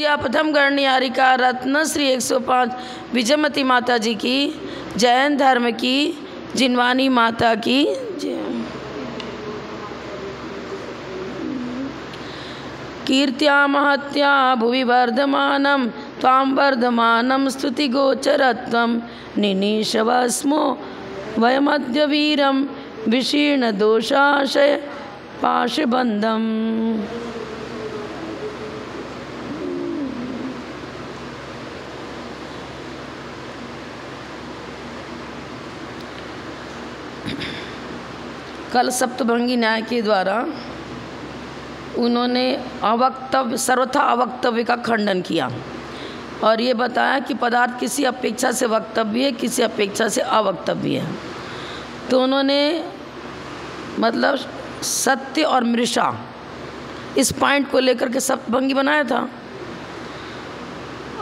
प्रथम गणनिहारिका रत्न श्री 105 विजयमती माता जी की, जैन धर्म की जिनवानी माता की जय। कीर्त्या महत्या भुवि वर्धमानं त्वां वर्धमानं स्तुतिगोचरत्वं निनीशवस्मो वयमद्य वीरं विशीर्णदोषाशय पाशबन्धम्। कल सप्तभंगी न्याय के द्वारा उन्होंने अवक्तव्य, सर्वथा अवक्तव्य का खंडन किया और ये बताया कि पदार्थ किसी अपेक्षा से वक्तव्य है, किसी अपेक्षा से अवक्तव्य है। तो उन्होंने मतलब सत्य और मृषा इस पॉइंट को लेकर के सप्तभंगी बनाया था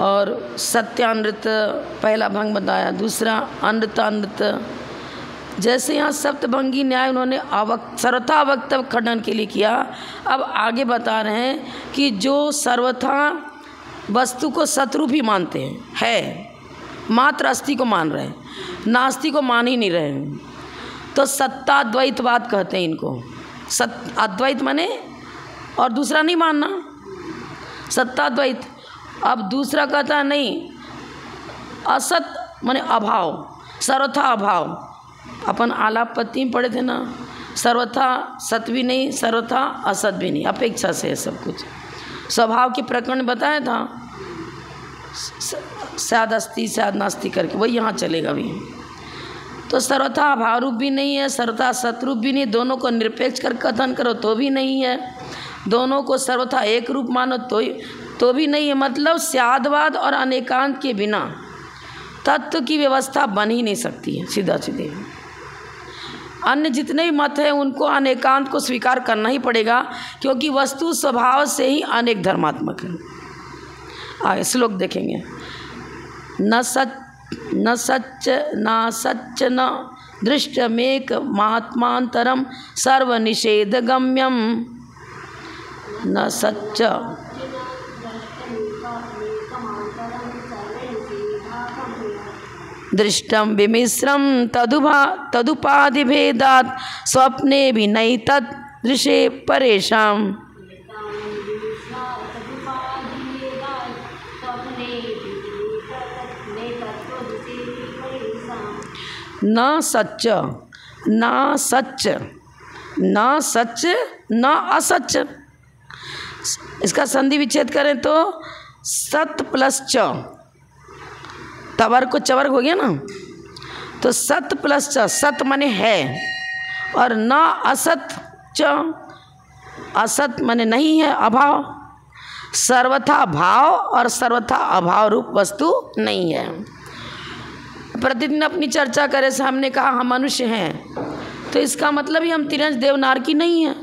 और सत्यानृत पहला भंग बताया, दूसरा अनृतानृत। जैसे यहाँ सप्तभंगी न्याय उन्होंने सर्वथा अवक्तव्य खंडन के लिए किया, अब आगे बता रहे हैं कि जो सर्वथा वस्तु को सतरूप ही मानते हैं, है मात्र अस्थि को मान रहे हैं, नास्ति को मान ही नहीं रहे हैं, तो सत्ताद्वैतवाद कहते हैं इनको। अद्वैत माने और दूसरा नहीं मानना, सत्ताद्वैत। अब दूसरा कहता है नहीं, असत माने अभाव, सर्वथा अभाव। अपन आलापति में पढ़े थे ना, सर्वथा सत भी नहीं, सर्वथा असत भी नहीं, अपेक्षा से है सब कुछ। स्वभाव के प्रकरण बताया था, शायद अस्थि शायद नास्ति करके, वही यहाँ चलेगा भी। तो सर्वथा अभाव रूप भी नहीं है, सर्वथा सतरूप भी नहीं, दोनों को निरपेक्ष कर कथन करो तो भी नहीं है, दोनों को सर्वथा एक रूप मानो तो भी नहीं है। मतलब स्यादवाद और अनेकांत के बिना तत्व की व्यवस्था बन ही नहीं सकती है, सीधा सीधे। अन्य जितने भी मत हैं उनको अनेकांत को स्वीकार करना ही पड़ेगा, क्योंकि वस्तु स्वभाव से ही अनेक धर्मात्मक है। आगे श्लोक देखेंगे। न सच्च न दृष्टमेक महात्मांतरम सर्वनिषेधगम्यम। न सच्च दृष्टम विमिश्रम तदुपाधिभेदात् स्वप्ने भी नहीं तदृशे परेशान। न सच्च न सच न सच न असच। इसका संधि विच्छेद करें तो सत प्लस च, तवर को चवर्ग हो गया ना, तो सत प्लस च, सत माने है, और न असत च, असत माने नहीं है, अभाव। सर्वथा भाव और सर्वथा अभाव रूप वस्तु नहीं है। प्रतिदिन अपनी चर्चा करें से हमने कहा हम मनुष्य हैं, तो इसका मतलब ही हम तिरंज देवनार की नहीं है।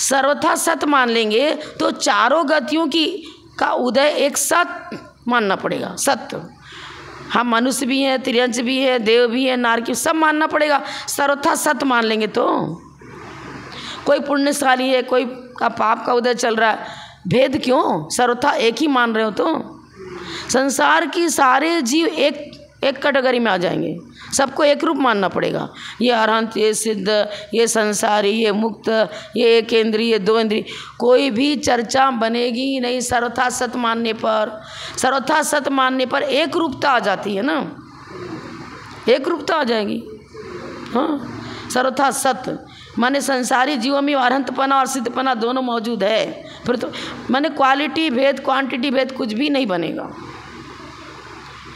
सर्वथा सत मान लेंगे तो चारों गतियों का उदय एक साथ मानना पड़ेगा। सत्य, हम मनुष्य भी हैं, तिर्यंश भी है, देव भी है, नारकी, सब मानना पड़ेगा। सर्वथा सत्य मान लेंगे तो कोई पुण्यशाली है, कोई का पाप का उदय चल रहा है, भेद क्यों? सर्वथा एक ही मान रहे हो तो संसार की सारे जीव एक कैटेगरी में आ जाएंगे, सबको एक रूप मानना पड़ेगा। ये अरहंत, ये सिद्ध, ये संसारी, ये मुक्त, ये एक इंद्रिय, ये दो इंद्रिय, कोई भी चर्चा बनेगी ही नहीं। सर्वथा सत मानने पर, सर्वथा सत मानने पर एक रूपता आ जाती है ना, एक रूपता आ जाएगी। हाँ, सर्वथा सत माने संसारी जीवों में अरहंतपना और सिद्धपना दोनों मौजूद है, फिर तो माने क्वालिटी भेद क्वांटिटी भेद कुछ भी नहीं बनेगा,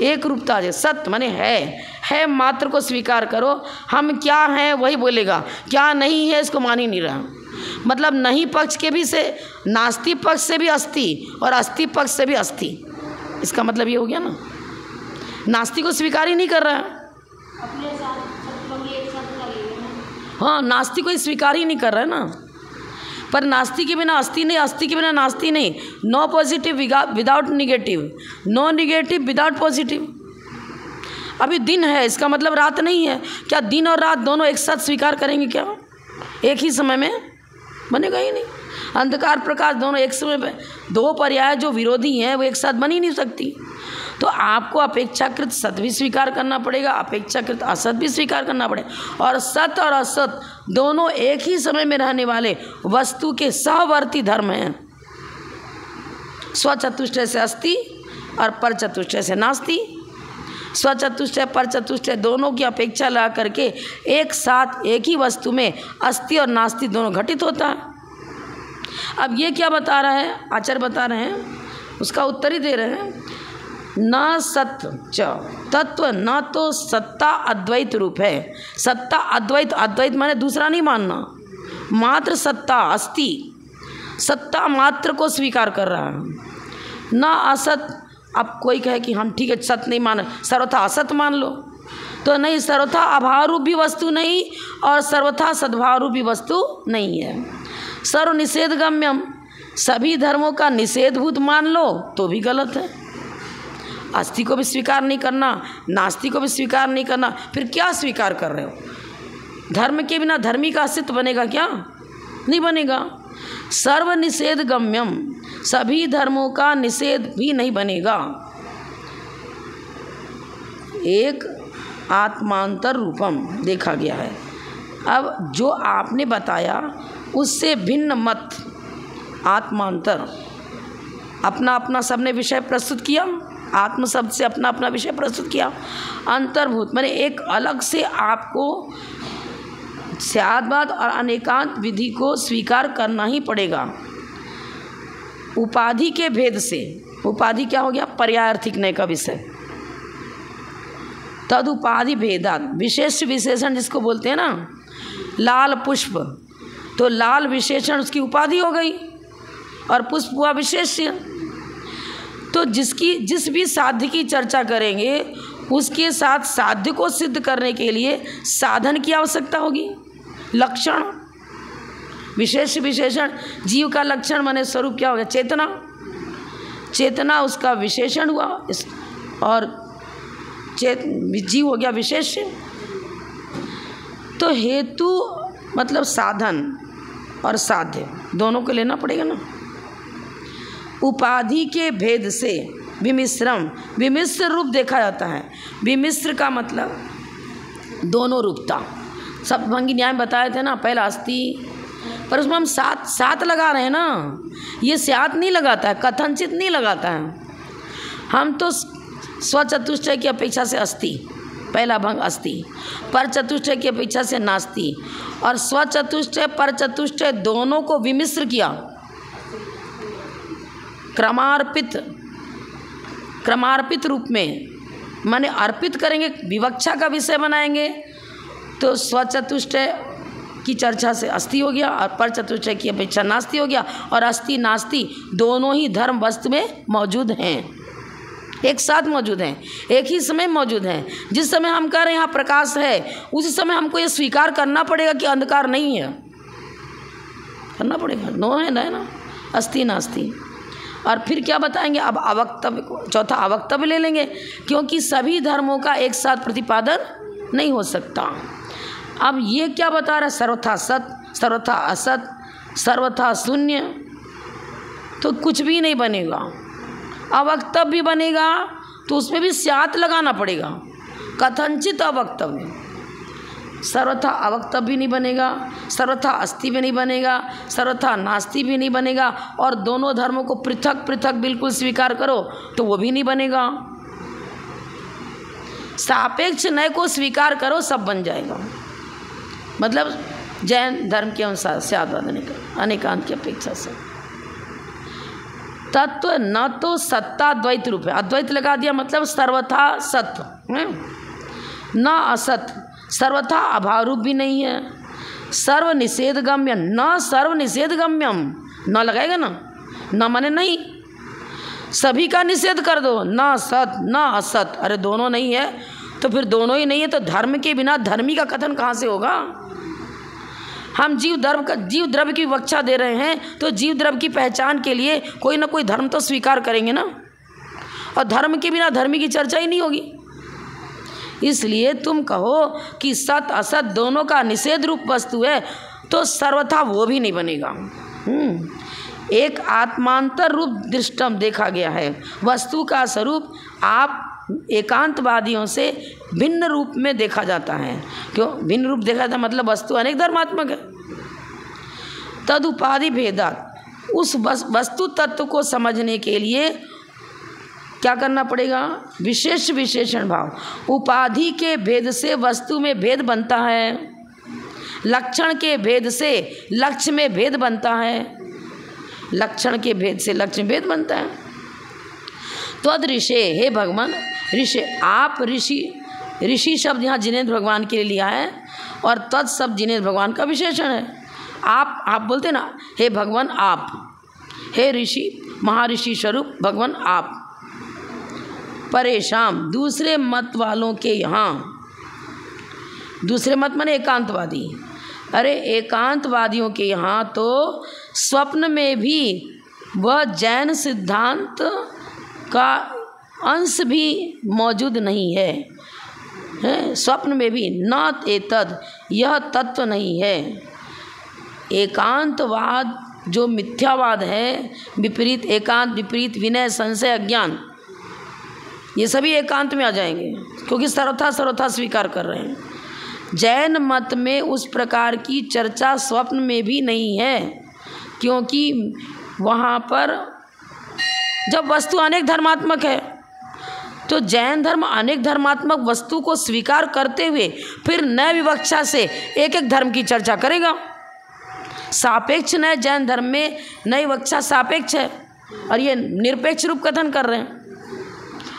एक रूपता है। सत्य माने है मात्र को स्वीकार करो। हम क्या हैं वही बोलेगा, क्या नहीं है इसको मान ही नहीं रहा। मतलब नहीं पक्ष के भी से, नास्ति पक्ष से भी अस्थि और अस्थि पक्ष से भी अस्थि। इसका मतलब ये हो गया ना, नास्ति को स्वीकार ही नहीं कर रहा है। हाँ, नास्ति को स्वीकार ही नहीं कर रहा है ना। पर नास्ति के बिना अस्थि नहीं, अस्थि के बिना नास्ति नहीं। No positive without negative, no negative without positive. अभी दिन है, इसका मतलब रात नहीं है। क्या दिन और रात दोनों एक साथ स्वीकार करेंगे? क्या एक ही समय में? बनेगा ही नहीं। अंधकार प्रकाश दोनों एक समय पे, दो पर्याय जो विरोधी हैं वो एक साथ बन ही नहीं सकती। तो आपको अपेक्षाकृत सत भी स्वीकार करना पड़ेगा, अपेक्षाकृत असत भी स्वीकार करना पड़ेगा। और सत और असत दोनों एक ही समय में रहने वाले वस्तु के सहवर्ती धर्म हैं। स्वचतुष्टय से अस्ति और पर चतुष्टय से नास्ति। स्वचतुष्टय पर चतुष्टय दोनों की अपेक्षा लगा करके एक साथ एक ही वस्तु में अस्ति और नास्ति दोनों घटित होता है। अब ये क्या बता रहा है आचार्य, बता रहे हैं, उसका उत्तर ही दे रहे हैं। न सत्य च तत्व न तो सत्ता अद्वैत रूप है। सत्ता अद्वैत, अद्वैत माने दूसरा नहीं मानना, मात्र सत्ता अस्ति, सत्ता मात्र को स्वीकार कर रहा है। न असत, अब कोई कहे कि हम ठीक है सत्य नहीं मान, सर्वथा असत मान लो, तो नहीं, सर्वथा अभाव रूप भी वस्तु नहीं और सर्वथा सद्भाव रूप भी वस्तु नहीं है। सर्व निषेध गम्यम, सभी धर्मों का निषेधभूत मान लो तो भी गलत है। अस्ति को भी स्वीकार नहीं करना, नास्ति को भी स्वीकार नहीं करना, फिर क्या स्वीकार कर रहे हो? धर्म के बिना धर्मी का अस्तित्व बनेगा क्या? नहीं बनेगा। सर्व निषेध गम्यम, सभी धर्मों का निषेध भी नहीं बनेगा। एक आत्मांतर रूपम देखा गया है। अब जो आपने बताया उससे भिन्न मत, आत्मांतर, अपना अपना सबने विषय प्रस्तुत किया, आत्म शब्द से अपना अपना विषय प्रस्तुत किया। अंतर्भूत माने एक अलग से आपको स्याद्वाद और अनेकांत विधि को स्वीकार करना ही पड़ेगा। उपाधि के भेद से, उपाधि क्या हो गया? पर्यायार्थिक नय का विषय। तद उपाधि भेदात, विशेष विशेषण जिसको बोलते हैं ना, लाल पुष्प, तो लाल विशेषण उसकी उपाधि हो गई और पुष्प हुआ विशेष्य। तो जिस भी साध्य की चर्चा करेंगे उसके साथ साध्य को सिद्ध करने के लिए साधन की आवश्यकता होगी। लक्षण, विशेष विशेषण, जीव का लक्षण माने स्वरूप क्या हो गया? चेतना, चेतना उसका विशेषण हुआ और जीव हो गया विशेष्य। तो हेतु मतलब साधन और साध्य दोनों को लेना पड़ेगा ना। उपाधि के भेद से विमिश्रम, विमिश्र रूप देखा जाता है। विमिश्र का मतलब दोनों रूपता। सप्तभंगी न्याय बताए थे ना, पहला अस्ति, पर उसमें हम सात लगा रहे हैं ना, ये स्यात नहीं लगाता है, कथनचित नहीं लगाता है। हम तो स्वचतुष्टय की अपेक्षा से अस्ति, पहला भंग अस्ति, पर चतुष्टय की अपेक्षा से नास्ति, और स्वचतुष्टय पर चतुष्टय दोनों को विमिश्र किया। क्रमार्पित रूप में माने अर्पित करेंगे, विवक्षा का विषय बनाएंगे, तो स्वचतुष्टय की चर्चा से अस्ति हो गया और पर चतुष्टय की अपेक्षा नास्ति हो गया। और अस्ति नास्ति दोनों ही धर्म वस्तु में मौजूद हैं, एक साथ मौजूद हैं, एक ही समय मौजूद हैं। जिस समय हम कह रहे हैं यहाँ प्रकाश है, उसी समय हमको ये स्वीकार करना पड़ेगा कि अंधकार नहीं है, करना पड़ेगा। दोनों है ना, अस्ति नास्ति। और फिर क्या बताएंगे? अब अवक्तव्य को, चौथा अवक्तव्य ले लेंगे, क्योंकि सभी धर्मों का एक साथ प्रतिपादन नहीं हो सकता। अब ये क्या बता रहा है? सर्वथा सत, सर्वथा असत, सर्वथा शून्य, तो कुछ भी नहीं बनेगा। अवक्तव्य बनेगा तो उसमें भी स्यात लगाना पड़ेगा, कथनचित अवक्तव्य। सर्वथा अवक्तव्य भी नहीं बनेगा, सर्वथा अस्ति भी नहीं बनेगा, सर्वथा नास्ति भी नहीं बनेगा, और दोनों धर्मों को पृथक पृथक बिल्कुल स्वीकार करो तो वो भी नहीं बनेगा। सापेक्ष नय को स्वीकार करो, सब बन जाएगा। मतलब जैन धर्म के अनुसार स्याद्वाद अनेकांत की अपेक्षा से। तत्व न तो सत्ता द्वैत रूप है, अद्वैत लगा दिया मतलब सर्वथा सत्य, न असत, सर्वथा अभाव रूप भी नहीं है। सर्व निषेध गम्य, न सर्व निषेध गम्यम, न लगाएगा ना, न माने नहीं, सभी का निषेध कर दो, न सत न असत, अरे दोनों नहीं है तो फिर दोनों ही नहीं है तो धर्म के बिना धर्मी का कथन कहाँ से होगा? हम जीव द्रव्य की विवक्षा दे रहे हैं तो जीव द्रव्य की पहचान के लिए कोई ना कोई धर्म तो स्वीकार करेंगे ना, और धर्म के बिना धर्मी की चर्चा ही नहीं होगी। इसलिए तुम कहो कि सत असत दोनों का निषेध रूप वस्तु है तो सर्वथा वो भी नहीं बनेगा। एक आत्मांतर रूप दृष्टम देखा गया है। वस्तु का स्वरूप आप एकांतवादियों से भिन्न रूप में देखा जाता है। क्यों भिन्न रूप देखा जाता है? मतलब वस्तु अनेक धर्मात्मक है। तद उपाधि भेदात, उस वस्तु तत्व को समझने के लिए क्या करना पड़ेगा? विशेष विशेषण भाव। उपाधि के भेद से वस्तु में भेद बनता है, लक्षण के भेद से लक्ष्य में भेद बनता है, लक्षण के भेद से लक्ष्य में भेद बनता है। त्वद ऋषे, हे भगवान ऋषि, आप ऋषि शब्द यहाँ जिनेन्द्र भगवान के लिए लिया है और तद शब्द जिनेन्द्र भगवान का विशेषण है। आप बोलते ना, हे भगवान आप, हे ऋषि महर्षि स्वरूप भगवान आप। परेशान, दूसरे मत वालों के यहाँ, दूसरे मत माने एकांतवादी। अरे एकांतवादियों के यहाँ तो स्वप्न में भी वह जैन सिद्धांत का अंश भी मौजूद नहीं है, स्वप्न में भी न एतद, यह तत्व नहीं है। एकांतवाद जो मिथ्यावाद है, विपरीत एकांत, विपरीत विनय, संशय, अज्ञान, ये सभी एकांत में आ जाएंगे क्योंकि सर्वथा स्वीकार कर रहे हैं। जैन मत में उस प्रकार की चर्चा स्वप्न में भी नहीं है, क्योंकि वहाँ पर जब वस्तु अनेक धर्मात्मक है तो जैन धर्म अनेक धर्मात्मक वस्तु को स्वीकार करते हुए फिर नए विवक्षा से एक एक धर्म की चर्चा करेगा। सापेक्ष नए जैन धर्म में नई विवक्षा सापेक्ष है और ये निरपेक्ष रूप कथन कर रहे हैं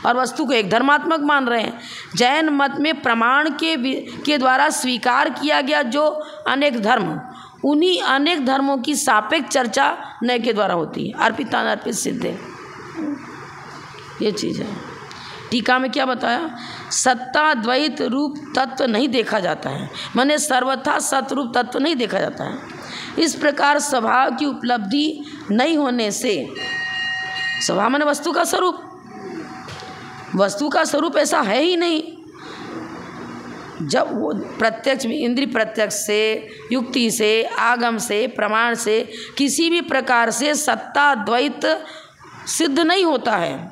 और वस्तु को एक धर्मात्मक मान रहे हैं। जैन मत में प्रमाण के द्वारा स्वीकार किया गया जो अनेक धर्म, उन्हीं अनेक धर्मों की सापेक्ष चर्चा नए के द्वारा होती है। अर्पित अनर्पित सिद्धे, ये चीज़ है। टीका में क्या बताया? सत्ता द्वैत रूप तत्व नहीं देखा जाता है, माने सर्वथा सतरूप तत्व नहीं देखा जाता है। इस प्रकार स्वभाव की उपलब्धि नहीं होने से, स्वभाव माने वस्तु का स्वरूप, वस्तु का स्वरूप ऐसा है ही नहीं। जब वो प्रत्यक्ष इंद्रिय प्रत्यक्ष से, युक्ति से, आगम से, प्रमाण से किसी भी प्रकार से सत्ता द्वैत सिद्ध नहीं होता है,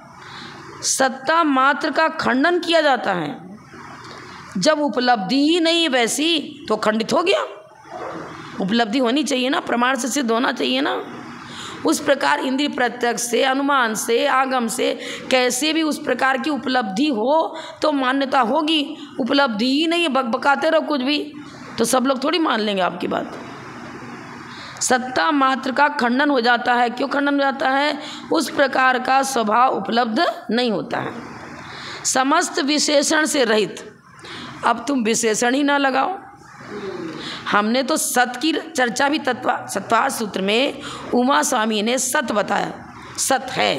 सत्ता मात्र का खंडन किया जाता है। जब उपलब्धि ही नहीं वैसी तो खंडित हो गया। उपलब्धि होनी चाहिए ना, प्रमाण से सिद्ध होना चाहिए ना। उस प्रकार इंद्रिय प्रत्यक्ष से, अनुमान से, आगम से कैसे भी उस प्रकार की उपलब्धि हो तो मान्यता होगी। उपलब्धि ही नहीं है, बकबकाते रहो कुछ भी, तो सब लोग थोड़ी मान लेंगे आपकी बात। सत्ता मात्र का खंडन हो जाता है। क्यों खंडन हो जाता है? उस प्रकार का स्वभाव उपलब्ध नहीं होता है। समस्त विशेषण से रहित, अब तुम विशेषण ही ना लगाओ। हमने तो सत की चर्चा भी सत्वार सूत्र में उमा स्वामी ने सत बताया, सत है,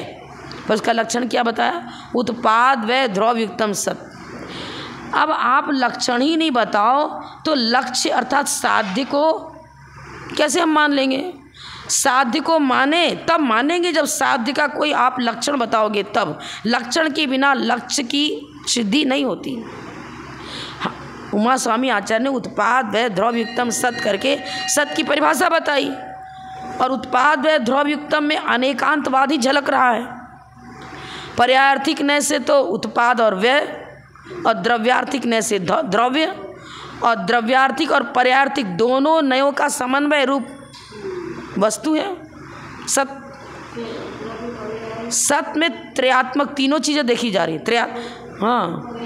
पर उसका लक्षण क्या बताया? उत्पाद व ध्रुवयुक्तम सत। अब आप लक्षण ही नहीं बताओ तो लक्ष्य अर्थात साध्य को कैसे हम मान लेंगे? साध्य को माने तब मानेंगे जब साध्य का कोई आप लक्षण बताओगे तब। लक्षण के बिना लक्ष्य की सिद्धि नहीं होती। उमा स्वामी आचार्य ने उत्पाद व ध्रुवयुक्तम सत करके सत की परिभाषा बताई और उत्पाद व ध्रुवयुक्तम में अनेकांतवाद ही झलक रहा है। पर्यायार्थिक नय से तो उत्पाद और व्यय, और द्रव्यार्थिक नय से द्रव्य, और द्रव्यार्थिक और पर्यायार्थिक दोनों नयों का समन्वय रूप वस्तु है सत। सत में त्रयात्मक तीनों चीज़ें देखी जा रही है। हाँ,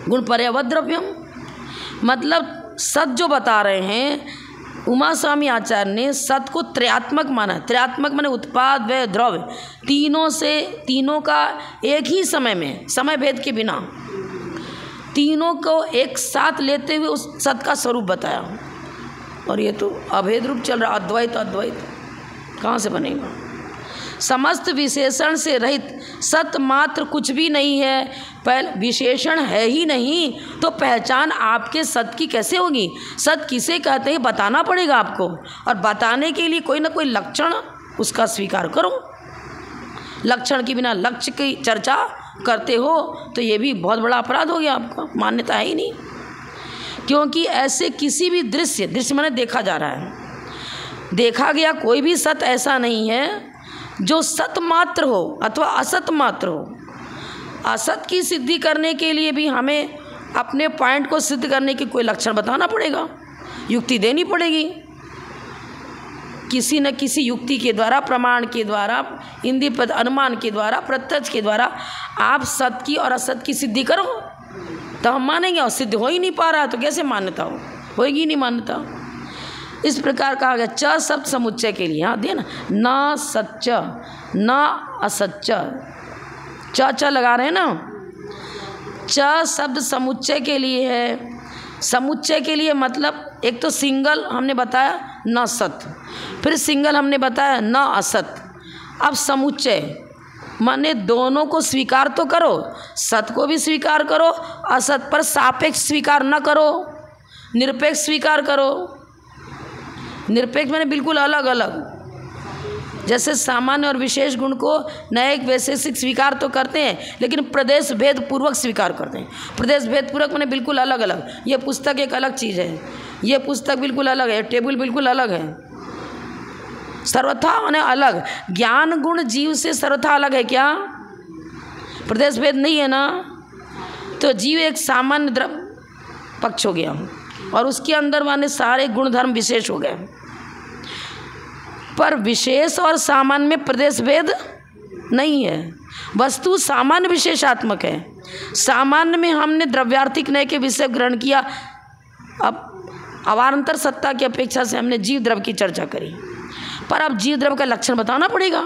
गुण पर्यावत द्रव्यम, मतलब सत जो बता रहे हैं उमा स्वामी आचार्य ने सत को त्रयात्मक माना। त्रयात्मक माने उत्पाद व द्रव्य, तीनों से, तीनों का एक ही समय में, समय भेद के बिना तीनों को एक साथ लेते हुए उस सत का स्वरूप बताया। और ये तो अभेद रूप चल रहा, अद्वैत अद्वैत कहाँ से बनेगा? समस्त विशेषण से रहित सत मात्र कुछ भी नहीं है। पहले विशेषण है ही नहीं तो पहचान आपके सत की कैसे होगी? सत किसे कहते हैं बताना पड़ेगा आपको, और बताने के लिए कोई ना कोई लक्षण उसका स्वीकार करो। लक्षण के बिना लक्ष्य की चर्चा करते हो तो ये भी बहुत बड़ा अपराध हो गया आपका, मान्यता है ही नहीं। क्योंकि ऐसे किसी भी दृश्य माने देखा जा रहा है, देखा गया कोई भी सत ऐसा नहीं है जो सत मात्र हो अथवा असत मात्र हो। असत की सिद्धि करने के लिए भी हमें अपने पॉइंट को सिद्ध करने की कोई लक्षण बताना पड़ेगा, युक्ति देनी पड़ेगी। किसी न किसी युक्ति के द्वारा, प्रमाण के द्वारा, इंद्रिय अनुमान के द्वारा, प्रत्यक्ष के द्वारा आप सत की और असत की सिद्धि करो तो हम मानेंगे। और सिद्ध हो ही नहीं पा रहा तो कैसे मान्यता होगी नहीं मान्यता। इस प्रकार कहा गया च शब्द समुच्चय के लिए, हाँ दिया ना, सच्च न असच्च, च लगा रहे हैं ना। च शब्द समुच्चय के लिए है। समुच्चय के लिए मतलब एक तो सिंगल हमने बताया न सत, फिर सिंगल हमने बताया न असत। अब समुच्चय माने दोनों को स्वीकार तो करो, सत को भी स्वीकार करो, असत पर सापेक्ष स्वीकार न करो, निरपेक्ष स्वीकार करो। निरपेक्ष माने बिल्कुल अलग अलग। जैसे सामान्य और विशेष गुण को नैयिक वैशेषिक स्वीकार तो करते हैं, लेकिन प्रदेश भेद पूर्वक स्वीकार करते हैं। प्रदेश भेद पूर्वक माने बिल्कुल अलग अलग। ये पुस्तक एक अलग चीज़ है, ये पुस्तक बिल्कुल अलग है, टेबल बिल्कुल अलग है। सर्वथा माने अलग। ज्ञान गुण जीव से सर्वथा अलग है क्या? प्रदेश भेद नहीं है ना। तो जीव एक सामान्य द्रव पक्ष हो गया और उसके अंदर माने सारे गुण धर्म विशेष हो गए। पर विशेष और सामान्य में प्रदेश भेद नहीं है। वस्तु सामान्य विशेषात्मक है। सामान्य में हमने द्रव्यार्थिक नय के विषय ग्रहण किया। अब अवान्तर सत्ता की अपेक्षा से हमने जीव द्रव की चर्चा करी, पर अब जीव द्रव का लक्षण बताना पड़ेगा।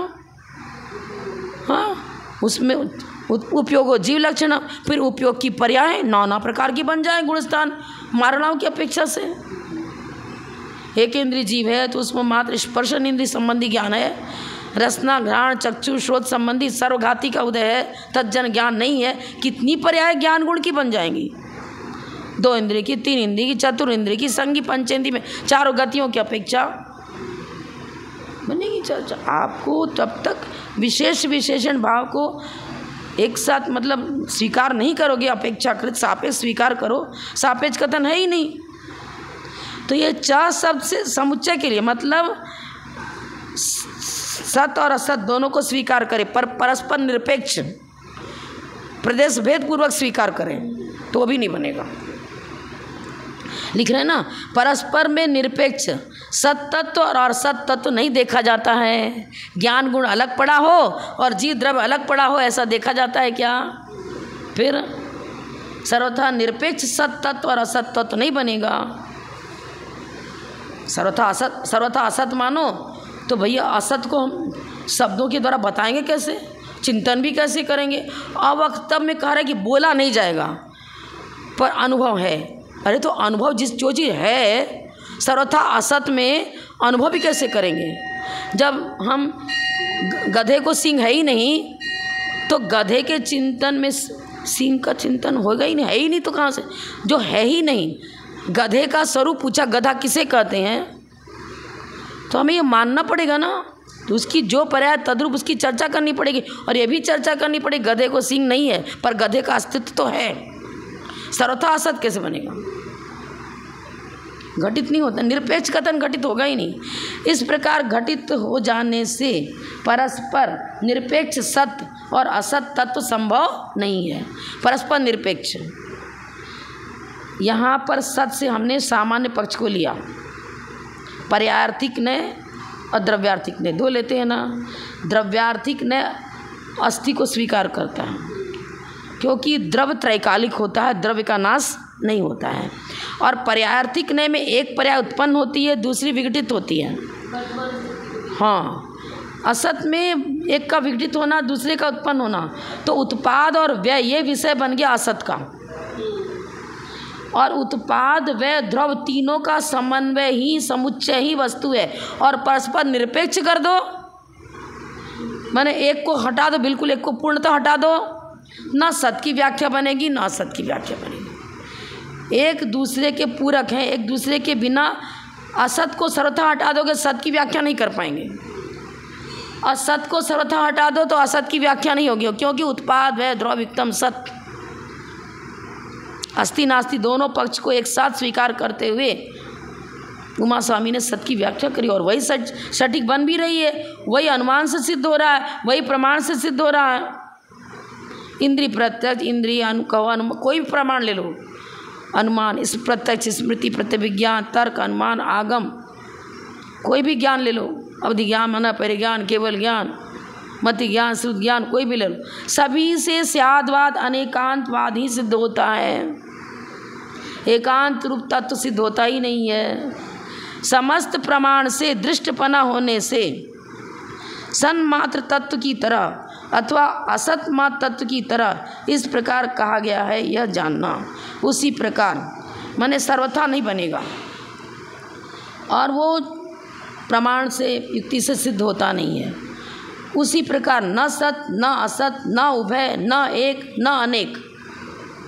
हाँ, उसमें उपयोग हो जीव लक्षण, फिर उपयोग की पर्याय नाना प्रकार की बन जाए गुणस्थान मारणाओं की अपेक्षा से। एक इंद्रिय जीव है तो उसमें मात्र स्पर्शन इंद्रिय संबंधी ज्ञान है, रसना घ्राण चक्षु श्रोत संबंधी सर्वघाती का उदय है, तज्जन ज्ञान नहीं है। कितनी पर्याय ज्ञान गुण की बन जाएंगी? 2 इंद्रिय की, 3 इंद्रिय की, 4 इंद्रिय की, संगी पंचेंद्रिय में 4 गतियों की अपेक्षा बनेगी चर्चा। आपको तब तक विशेष विशेषण भाव को एक साथ मतलब स्वीकार नहीं करोगे, अपेक्षाकृत सापेक्ष स्वीकार करो। सापेक्ष कथन है ही नहीं। तो ये च शब्द से समुच्चय के लिए मतलब सत और असत दोनों को स्वीकार करें, पर परस्पर निरपेक्ष प्रदेश भेद पूर्वक स्वीकार करें तो वो भी नहीं बनेगा। लिख रहे हैं ना, परस्पर में निरपेक्ष सत तत्व और असत तत्व नहीं देखा जाता है। ज्ञान गुण अलग पड़ा हो और जीव द्रव्य अलग पड़ा हो, ऐसा देखा जाता है क्या? फिर सर्वथा निरपेक्ष सत तत्व और असत तत्व नहीं बनेगा। सर्वथा असत मानो तो भैया असत को हम शब्दों के द्वारा बताएंगे कैसे, चिंतन भी कैसे करेंगे? अब वक्तव्य में कह रहा है कि बोला नहीं जाएगा पर अनुभव है। अरे तो अनुभव जो चीज़ है सर्वथा असत में अनुभव भी कैसे करेंगे? जब हम गधे को सींग है ही नहीं तो गधे के चिंतन में सींग का चिंतन होगा ही नहीं, है ही नहीं तो कहाँ से? जो है ही नहीं, गधे का स्वरूप पूछा, गधा किसे कहते हैं? तो हमें ये मानना पड़ेगा ना। तो उसकी जो पर्याय तद्रूप उसकी चर्चा करनी पड़ेगी और ये भी चर्चा करनी पड़ेगी गधे को सींग नहीं है पर गधे का अस्तित्व तो है। सर्वथा असत कैसे बनेगा? घटित नहीं होता, निरपेक्ष कथन घटित होगा ही नहीं। इस प्रकार घटित हो जाने से परस्पर निरपेक्ष सत और असत तत्व संभव नहीं है। परस्पर निरपेक्ष, यहाँ पर सत से हमने सामान्य पक्ष को लिया, पर्यायार्थिक ने और द्रव्यार्थिक ने 2 लेते हैं ना। द्रव्यार्थिक ने अस्थि को स्वीकार करता है क्योंकि द्रव्य त्रैकालिक होता है, द्रव्य का नाश नहीं होता है। और पर्यायार्थिक ने में एक पर्याय उत्पन्न होती है, दूसरी विघटित होती है। हाँ, असत में एक का विघटित होना, दूसरे का उत्पन्न होना, तो उत्पाद और व्यय ये विषय बन गया असत का। और उत्पाद व्यय द्रव तीनों का समन्वय ही समुच्चय ही वस्तु है। और परस्पर निरपेक्ष कर दो, माने एक को हटा दो, बिल्कुल एक को पूर्णतः हटा दो, ना सत की व्याख्या बनेगी ना असत की व्याख्या बनेगी। एक दूसरे के पूरक हैं, एक दूसरे के बिना असत को सर्वथा हटा दोगे सत की व्याख्या नहीं कर पाएंगे, असत को सर्वथा हटा दो तो असत की व्याख्या नहीं होगी, क्योंकि उत्पाद व्यय द्रव युक्तम सत, अस्थि नास्ति दोनों पक्ष को एक साथ स्वीकार करते हुए उमा स्वामी ने सत की व्याख्या करी और वही सटीक बन भी रही है, वही अनुमान से सिद्ध हो रहा है, वही प्रमाण से सिद्ध हो रहा है। इंद्रिय प्रत्यक्ष, इंद्रिय अनुमान, कोई भी प्रमाण ले लो, अनुमान, इस प्रत्यक्ष, स्मृति, प्रत्यभिज्ञान, तर्क, अनुमान, आगम, कोई भी ज्ञान ले लो, अवधि ज्ञान, मन परिज्ञान, केवल ज्ञान, मति ज्ञान, श्रुत ज्ञान, कोई भी ले लो, सभी से स्यादवाद अनेकांतवाद ही सिद्ध होता है। एकांत रूप तत्व सिद्ध होता ही नहीं है। समस्त प्रमाण से दृष्टपना होने से सन्मात्र तत्व की तरह अथवा असत मात्र तत्व की तरह इस प्रकार कहा गया है, यह जानना। उसी प्रकार माने सर्वथा नहीं बनेगा और वो प्रमाण से, युक्ति से सिद्ध होता नहीं है। उसी प्रकार न सत, न असत, न उभय, न एक, न अनेक।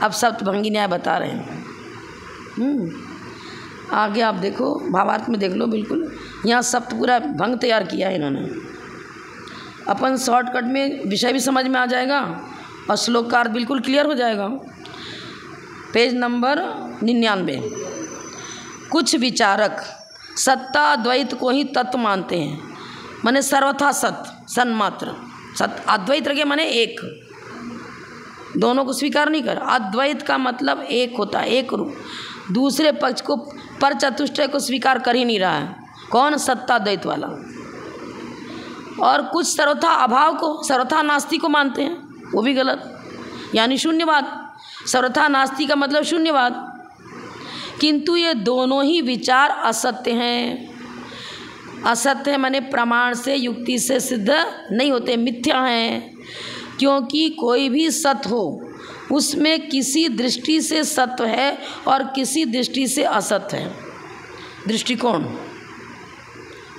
अब सप्तभंगी न्याय बता रहे हैं। आगे आप देखो, भावार्थ में देख लो, बिल्कुल यहाँ सप्त पूरा भंग तैयार किया है इन्होंने। अपन शॉर्टकट में विषय भी समझ में आ जाएगा और श्लोक का अर्थ बिल्कुल क्लियर हो जाएगा। Page number 99। कुछ विचारक सत्ता द्वैत को ही तत्व मानते हैं, माने सर्वथा सत, सन्मात्र सत। अद्वैत रखे माने एक, दोनों को स्वीकार नहीं कर। अद्वैत का मतलब एक होता है, एक रूप। दूसरे पक्ष को, पर चतुष्टय को स्वीकार कर ही नहीं रहा है। कौन? सत्ता द्वैत वाला। और कुछ सर्वथा अभाव को, सर्वथा नास्ति को मानते हैं, वो भी गलत, यानी शून्यवाद। सर्वथा नास्ति का मतलब शून्यवाद। किंतु ये दोनों ही विचार असत्य हैं। असत्य है माने प्रमाण से, युक्ति से सिद्ध नहीं होते, मिथ्या हैं। क्योंकि कोई भी सत्य हो उसमें किसी दृष्टि से सत्य है और किसी दृष्टि से असत्य है। दृष्टिकोण,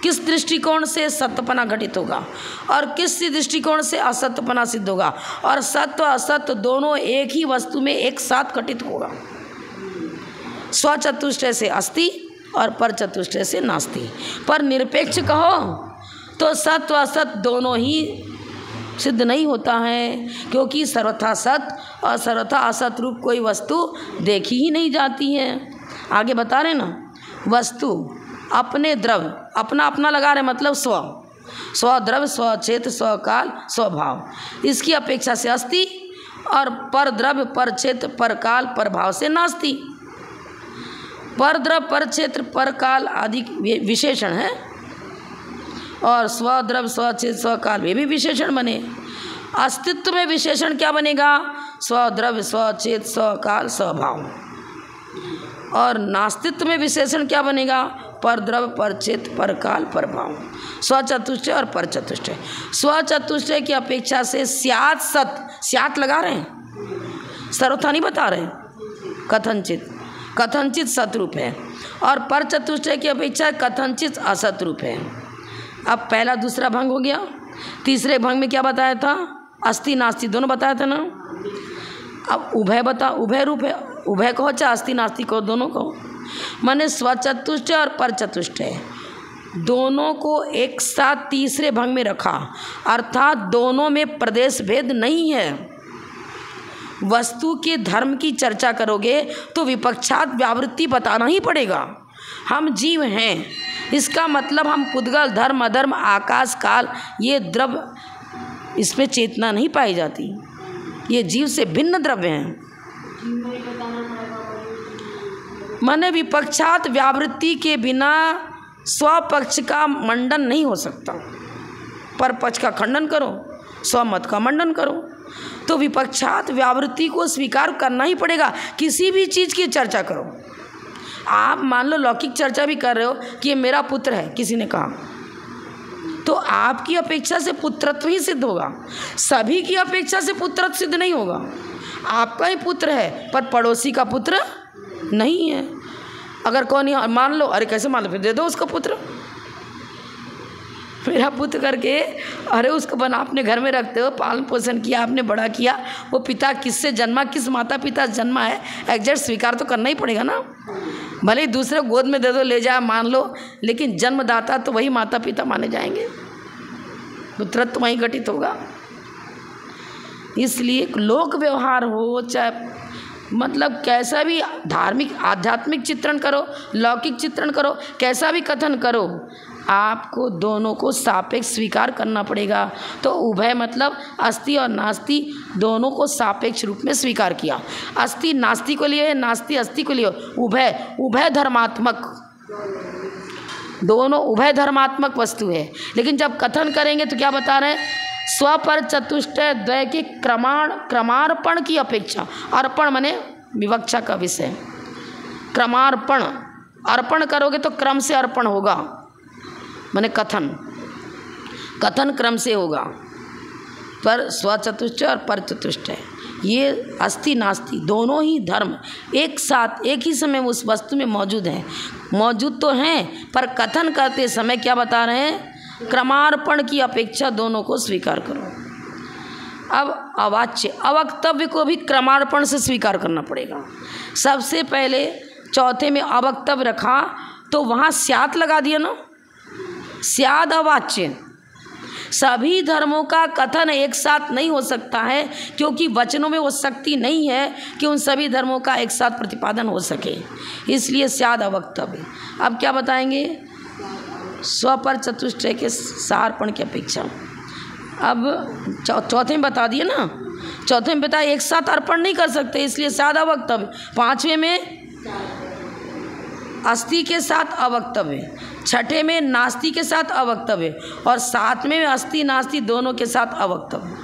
किस दृष्टिकोण से सत्यपना घटित होगा और किस दृष्टिकोण से असत्यपना सिद्ध होगा। और सत्य असत्य दोनों एक ही वस्तु में एक साथ घटित होगा। स्वचतुष्टय से अस्ति और पर चतुष्टय से नास्ति। पर निरपेक्ष कहो तो सत्य असत्य दोनों ही सिद्ध नहीं होता है, क्योंकि सर्वथा सत्य और सर्वथा असत रूप कोई वस्तु देखी ही नहीं जाती है। आगे बता रहे ना, वस्तु अपने द्रव्य, अपना अपना लगा रहे, मतलब स्व, स्वद्रव्य, स्वचेत, स्वकाल, स्वभाव, इसकी अपेक्षा से अस्ति। और पर द्रव्य, पर क्षेत्र, पर काल, पर भाव से नास्ति। पर द्रव्य, पर क्षेत्र, पर काल आदि विशेषण है और स्वद्रव्य, स्वचेत, स्वकाल वे भी विशेषण बने। अस्तित्व में विशेषण क्या बनेगा? स्वद्रव्य, स्वचेत, स्वकाल, स्वभाव। और नास्तित्व में विशेषण क्या बनेगा? पर द्रव्य, पर चेत, पर काल, पर भाव। स्वचतुष्टय और पर चतुष्टय। स्वचतुष्टय की अपेक्षा से स्यात् सत, स्यात् लगा रहे हैं, सर्वथा नहीं बता रहे हैं, कथनचित, कथनचित सतरूप है। और पर चतुष्टय की अपेक्षा कथनचित असत रूप है। अब पहला दूसरा भंग हो गया। तीसरे भंग में क्या बताया था? अस्ति नास्ति दोनों बताया था ना। अब उभय बता, उभय रूप है, उभय कहो चाहे अस्ति नास्ति कहो, दोनों कहो। माने स्वचतुष्टय और पर चतुष्टय दोनों को एक साथ तीसरे भंग में रखा, अर्थात दोनों में प्रदेश भेद नहीं है। वस्तु के धर्म की चर्चा करोगे तो विपक्षात व्यावृत्ति बताना ही पड़ेगा। हम जीव हैं, इसका मतलब हम पुद्गल, धर्म, अधर्म, आकाश, काल, ये द्रव्य, इसमें चेतना नहीं पाई जाती, ये जीव से भिन्न द्रव्य हैं। माने विपक्षात व्यावृत्ति के बिना स्वपक्ष का मंडन नहीं हो सकता। पर पक्ष का खंडन करो, स्वमत का मंडन करो, तो विपक्षात व्यावृत्ति को स्वीकार करना ही पड़ेगा। किसी भी चीज़ की चर्चा करो, आप मान लो लौकिक चर्चा भी कर रहे हो कि ये मेरा पुत्र है, किसी ने कहा, तो आपकी अपेक्षा से पुत्रत्व ही सिद्ध होगा। सभी की अपेक्षा से पुत्रत्व सिद्ध नहीं होगा। आपका ही पुत्र है पर पड़ोसी का पुत्र नहीं है। अगर कौन ही मान लो, अरे कैसे मान लो, फिर दे दो उसका पुत्र, मेरा पुत्र करके, अरे उसको बना अपने घर में रखते हो, पालन पोषण किया आपने, बड़ा किया, वो पिता किससे जन्मा, किस माता पिता से जन्मा है, एग्जैक्ट स्वीकार तो करना ही पड़ेगा ना। भले ही दूसरे गोद में दे दो, ले जाए, मान लो, लेकिन जन्मदाता तो वही माता पिता माने जाएंगे, पुत्रत्व वहीं घटित होगा। इसलिए लोक व्यवहार हो चाहे मतलब कैसा भी धार्मिक आध्यात्मिक चित्रण करो, लौकिक चित्रण करो, कैसा भी कथन करो, आपको दोनों को सापेक्ष स्वीकार करना पड़ेगा। तो उभय मतलब अस्ति और नास्ति दोनों को सापेक्ष रूप में स्वीकार किया। अस्ति नास्ति को लिए, नास्ति अस्ति को लिए, उभय उभय धर्मात्मक, दोनों उभय धर्मात्मक वस्तु है। लेकिन जब कथन करेंगे तो क्या बता रहे हैं? स्वपर चतुष्टय द्वय के क्रमार्पण की अपेक्षा, अर्पण माने विवक्षा का विषय, क्रमार्पण, अर्पण करोगे तो क्रम से अर्पण होगा, माने कथन क्रम से होगा। पर स्वचतुष्टय और पर चतुष्टय ये अस्ति नास्ति दोनों ही धर्म एक साथ एक ही समय उस वस्तु में मौजूद हैं, मौजूद तो हैं, पर कथन करते समय क्या बता रहे हैं? क्रमार्पण की अपेक्षा दोनों को स्वीकार करो। अब अवाच्य अवक्तव्य को भी क्रमार्पण से स्वीकार करना पड़ेगा। सबसे पहले चौथे में अवक्तव्य रखा तो वहाँ स्यात् लगा दिया ना, स्याद् अवाच्य। सभी धर्मों का कथन एक साथ नहीं हो सकता है, क्योंकि वचनों में वो शक्ति नहीं है कि उन सभी धर्मों का एक साथ प्रतिपादन हो सके, इसलिए स्याद् अवक्तव्य। अब क्या बताएंगे? स्वपर चतुष्टय के सार्पण की अपेक्षा। अब चौथे में बता दिए ना, चौथे में बताया एक साथ अर्पण नहीं कर सकते, इसलिए स्याद् अवक्तव्य। पांचवें में अस्ति के साथ अवक्तव्य, छठे में नास्ति के साथ अवक्तव्य, और सातवें में अस्ति नास्ति दोनों के साथ अवक्तव्य।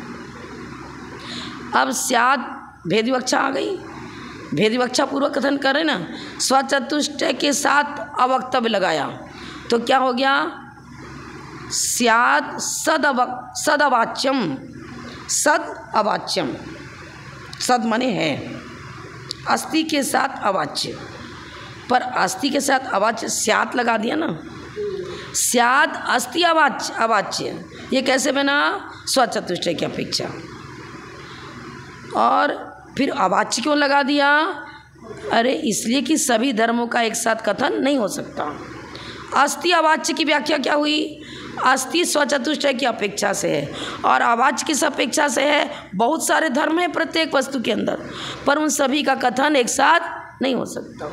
अब स्याद् भेद विवक्षा आ गई, भेद विवक्षा पूर्वक कथन कर रहे ना, स्वचतुष्टय के साथ अवक्तव्य लगाया तो क्या हो गया? स्याद् सदवाच्यम, सद अवाच्यम, सद माने है, अस्ति के साथ अवाच्य, पर अस्ति के साथ अवाच्य स्यात् लगा दिया ना, स्याद् अस्ति अवाच्य। ये कैसे बना? स्वचतुष्टय की अपेक्षा। और फिर अवाच्य क्यों लगा दिया? अरे इसलिए कि सभी धर्मों का एक साथ कथन नहीं हो सकता। अस्ति अवाच्य की व्याख्या क्या हुई? अस्ति स्वचतुष्टय की अपेक्षा से है और अवाच्य किस अपेक्षा से है? बहुत सारे धर्म हैं प्रत्येक वस्तु के अंदर, पर उन सभी का कथन एक साथ नहीं हो सकता।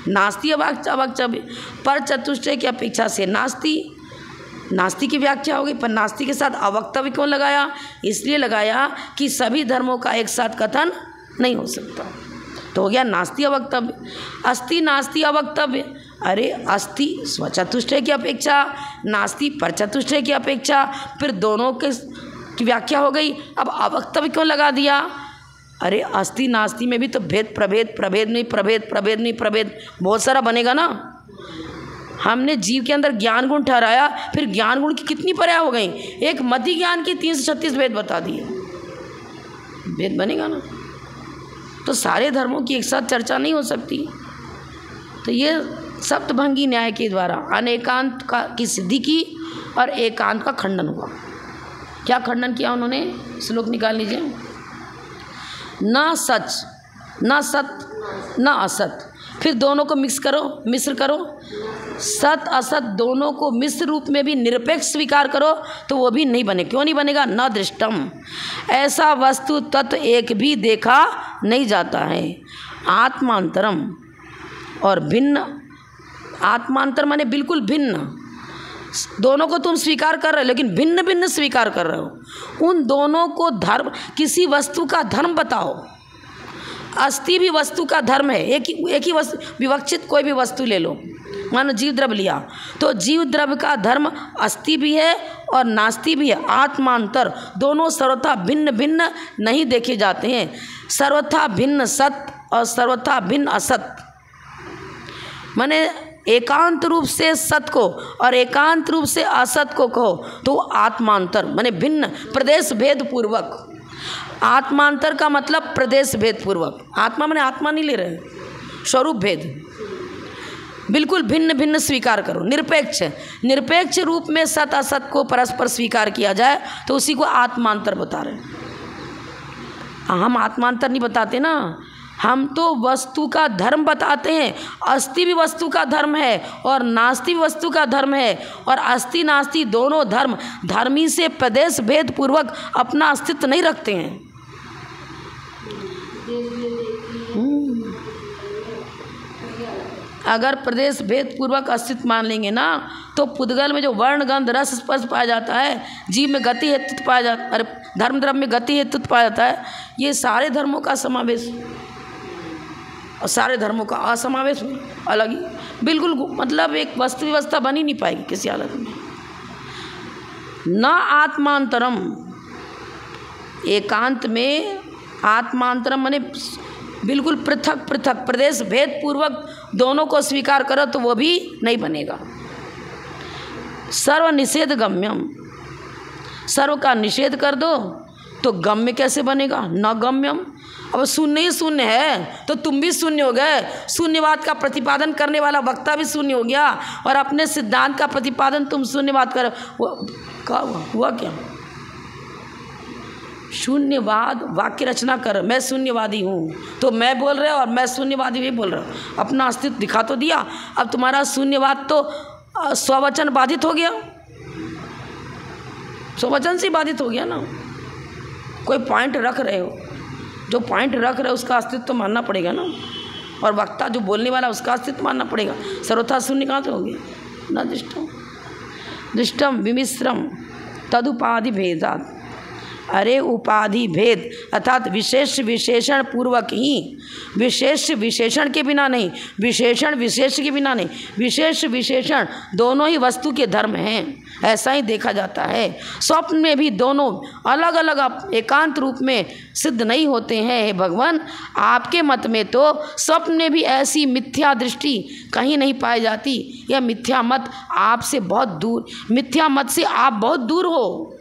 नास्ति अवक्तव्य पर चतुष्टय की अपेक्षा से नास्ति की व्याख्या हो गई, पर नास्ति के साथ अवक्तव्य क्यों लगाया? इसलिए लगाया कि सभी धर्मों का एक साथ कथन नहीं हो सकता, तो हो गया नास्ति अवक्तव्य। अस्ति नास्ति अवक्तव्य, अरे अस्ति स्वचतुष्टय की अपेक्षा, नास्ति पर चतुष्टय की अपेक्षा, फिर दोनों की व्याख्या हो गई। अब अवक्तव्य क्यों लगा दिया? अरे अस्ति नास्ति में भी तो भेद प्रभेद नहीं प्रभेद बहुत सारा बनेगा ना। हमने जीव के अंदर ज्ञान गुण ठहराया, फिर ज्ञान गुण की कितनी पर्याय हो गई? एक मति ज्ञान की 336 भेद बता दिए, भेद बनेगा ना। तो सारे धर्मों की एक साथ चर्चा नहीं हो सकती। तो ये सप्तभंगी न्याय के द्वारा अनेकांत की सिद्धि की और एकांत का खंडन हुआ। क्या खंडन किया उन्होंने? श्लोक निकाल लीजिए। न सच न सत न असत, फिर दोनों को मिश्र करो, सत असत दोनों को मिश्र रूप में भी निरपेक्ष स्वीकार करो तो वो भी नहीं बने। क्यों नहीं बनेगा? न दृष्टम, ऐसा वस्तु तत्व एक भी देखा नहीं जाता है। आत्मांतरम और भिन्न, आत्मांतर माने बिल्कुल भिन्न, दोनों को तुम स्वीकार कर रहे हो लेकिन भिन्न भिन्न स्वीकार कर रहे हो। उन दोनों को धर्म, किसी वस्तु का धर्म बताओ। अस्ति भी वस्तु का धर्म है, एक ही वस्तु, विवक्षित कोई भी वस्तु ले लो, मानो जीव द्रव्य लिया तो जीव द्रव्य का धर्म अस्ति भी है और नास्ति भी है। आत्मांतर दोनों सर्वथा भिन्न भिन्न नहीं देखे जाते हैं। सर्वथा भिन्न सत और सर्वथा भिन्न असत, माने एकांत रूप से सत को और एकांत रूप से असत को कहो तो आत्मांतर माने भिन्न, प्रदेश भेद पूर्वक। आत्मांतर का मतलब प्रदेश भेद पूर्वक। आत्मा माने आत्मा नहीं ले रहे, स्वरूप भेद, बिल्कुल भिन्न भिन्न स्वीकार करो। निरपेक्ष रूप में सत असत को परस्पर स्वीकार किया जाए तो उसी को आत्मांतर बता रहे हैं। हम आत्मांतर नहीं बताते ना, हम तो वस्तु का धर्म बताते हैं। अस्ति भी वस्तु का धर्म है और नास्ति भी वस्तु का धर्म है, और अस्ति नास्ति दोनों धर्म धर्मी से प्रदेश भेद पूर्वक अपना अस्तित्व नहीं रखते हैं। अगर प्रदेश भेद पूर्वक अस्तित्व मान लेंगे ना, तो पुद्गल में जो वर्ण गंध रस स्पर्श पाया जाता है, जीव में गति हेतुत्व पाया जाता है, अरे धर्म द्रव्य में गति हेतुत्व पाया जाता है, ये सारे धर्मों का समावेश और सारे धर्मों का असमावेश अलग ही, बिल्कुल मतलब एक वस्तु व्यवस्था बन ही नहीं पाएगी किसी हालत में। न आत्मांतरम, एकांत में आत्मांतरम माने बिल्कुल पृथक पृथक, प्रदेश भेद पूर्वक दोनों को स्वीकार करो तो वो भी नहीं बनेगा। सर्व निषेध गम्यम, सर्व का निषेध कर दो तो गम्य कैसे बनेगा? न गम्यम। अब शून्य ही शून्य है तो तुम भी शून्य हो गए, शून्यवाद का प्रतिपादन करने वाला वक्ता भी शून्य हो गया और अपने सिद्धांत का प्रतिपादन तुम शून्यवाद कर, हुआ क्या? शून्यवाद वाक्य रचना कर, मैं शून्यवादी हूँ, तो मैं बोल रहे और मैं शून्यवादी भी बोल रहा हूँ, अपना अस्तित्व दिखा तो दिया। अब तुम्हारा शून्यवाद तो स्ववचन बाधित हो गया, स्ववचन से बाधित हो गया ना। कोई पॉइंट रख रहे हो, जो पॉइंट रख रहे हो उसका अस्तित्व तो मानना पड़ेगा ना, और वक्ता जो बोलने वाला उसका अस्तित्व मानना पड़ेगा। सर्वथा शून्य कहाँ से हो गया? न दृष्टम दृष्टम विमिश्रम तदुपाधि भेदात। अरे उपाधि भेद अर्थात विशेष विशेषण पूर्वक ही, विशेष विशेषण के बिना नहीं, विशेषण विशेष के बिना नहीं, विशेष विशेषण दोनों ही वस्तु के धर्म हैं, ऐसा ही देखा जाता है। स्वप्न में भी दोनों अलग अलग एकांत रूप में सिद्ध नहीं होते हैं। हे भगवान, आपके मत में तो स्वप्न में भी ऐसी मिथ्या दृष्टि कहीं नहीं पाई जाती। यह मिथ्या मत आपसे बहुत दूर, मिथ्या मत से आप बहुत दूर हो।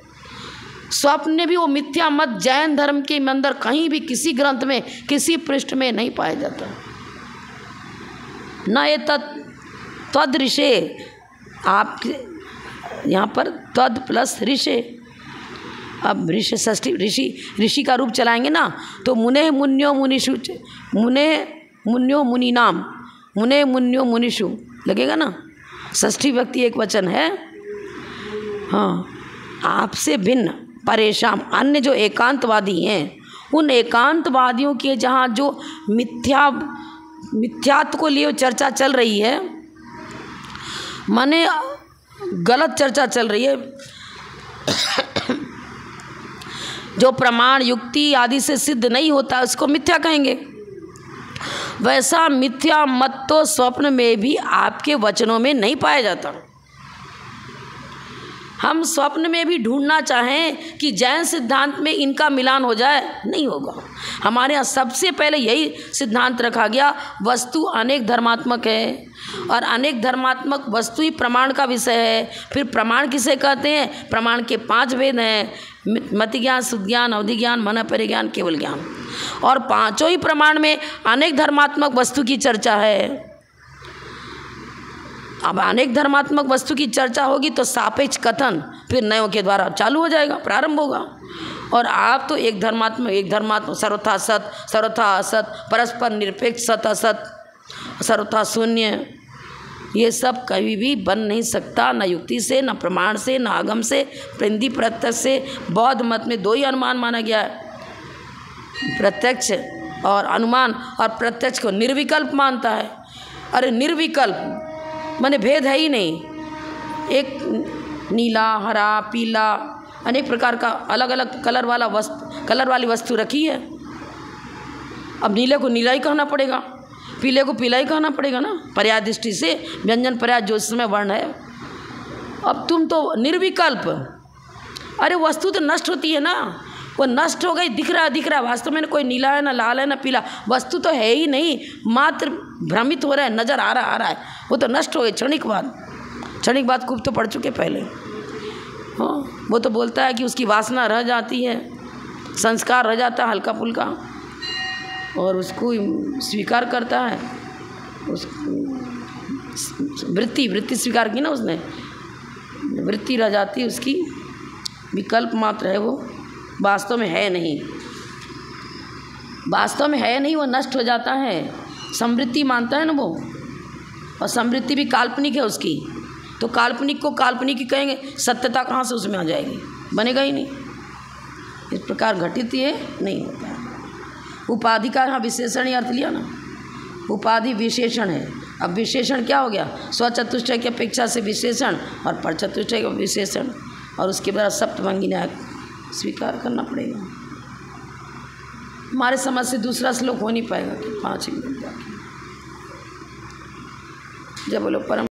स्वप्न में भी वो मिथ्या मत जैन धर्म के अंदर कहीं भी किसी ग्रंथ में किसी पृष्ठ में नहीं पाया जाता। न ये तद ऋषे, आप यहाँ पर तद प्लस ऋषे, अब ऋषि षष्ठी ऋषि का रूप चलाएंगे ना, तो मुने मुन्यो मुनिषु, मुने मुन्यो मुनिनाम, मुने मुन्यो मुनिषु लगेगा ना, षष्ठी व्यक्ति एक वचन है। हाँ, आपसे भिन्न परेशान अन्य जो एकांतवादी हैं, उन एकांतवादियों के जहाँ जो मिथ्यात्व को लिए चर्चा चल रही है, माने गलत चर्चा चल रही है, जो प्रमाण युक्ति आदि से सिद्ध नहीं होता उसको मिथ्या कहेंगे। वैसा मिथ्या मत तो स्वप्न में भी आपके वचनों में नहीं पाया जाता। हम स्वप्न में भी ढूंढना चाहें कि जैन सिद्धांत में इनका मिलान हो जाए, नहीं होगा। हमारे यहाँ सबसे पहले यही सिद्धांत रखा गया, वस्तु अनेक धर्मात्मक है और अनेक धर्मात्मक वस्तु ही प्रमाण का विषय है। फिर प्रमाण किसे कहते हैं? प्रमाण के 5 भेद हैं, मति ज्ञान, शुद्ध ज्ञान, अवधि ज्ञान, मन परिज्ञान, केवल ज्ञान, और पांचों ही प्रमाण में अनेक धर्मात्मक वस्तु की चर्चा है। अब अनेक धर्मात्मक वस्तु की चर्चा होगी तो सापेक्ष कथन फिर नयों के द्वारा चालू हो जाएगा, प्रारंभ होगा। और आप तो एक धर्मात्मक सर्वथा सत, सर्वथा असत, परस्पर निरपेक्ष सत असत, सर्वथा शून्य, ये सब कभी भी बन नहीं सकता, न युक्ति से, न प्रमाण से, न आगम से, प्रंदी प्रत्यक्ष से। बौद्ध मत में 2 ही अनुमान माना गया है, प्रत्यक्ष और अनुमान, और प्रत्यक्ष को निर्विकल्प मानता है। अरे निर्विकल्प माने भेद है ही नहीं, एक नीला, हरा, पीला, अनेक प्रकार का अलग अलग कलर वाली वस्तु रखी है। अब नीले को नीला ही कहना पड़ेगा, पीले को पीला ही कहना पड़ेगा ना, पर्याय दृष्टि से, व्यंजन पर्याय जो इसमें वर्ण है। अब तुम तो निर्विकल्प, अरे वस्तु तो नष्ट होती है ना, वो नष्ट हो गई, दिख रहा, वास्तव में कोई नीला है, ना लाल है, ना पीला, वस्तु तो है ही नहीं, मात्र भ्रमित हो रहा है, नजर आ रहा है, वो तो नष्ट हो गई। क्षणिक बात खूब तो पढ़ चुके पहले। हाँ, वो तो बोलता है कि उसकी वासना रह जाती है, संस्कार रह जाता है हल्का फुल्का, और उसको स्वीकार करता है, वृत्ति स्वीकार की ना उसने, वृत्ति रह जाती है उसकी, विकल्प मात्र है, वो वास्तव में है नहीं, वो नष्ट हो जाता है। समृद्धि मानता है ना वो, और समृद्धि भी काल्पनिक है उसकी, तो काल्पनिक को काल्पनिक ही कहेंगे, सत्यता कहाँ से उसमें आ जाएगी, बनेगा ही नहीं। इस प्रकार घटित ये नहीं होता है। उपाधि का यहाँ विशेषण ही अर्थ लिया ना, उपाधि विशेषण है, अब विशेषण क्या हो गया? स्वचतुष्टय की अपेक्षा से विशेषण और परचतुष्टय का विशेषण, और उसके बाद सप्तभंगी न्याय स्वीकार करना पड़ेगा। हमारे समझ से दूसरा श्लोक हो नहीं पाएगा कि 5 मिनट बाकी। जब बोलो परम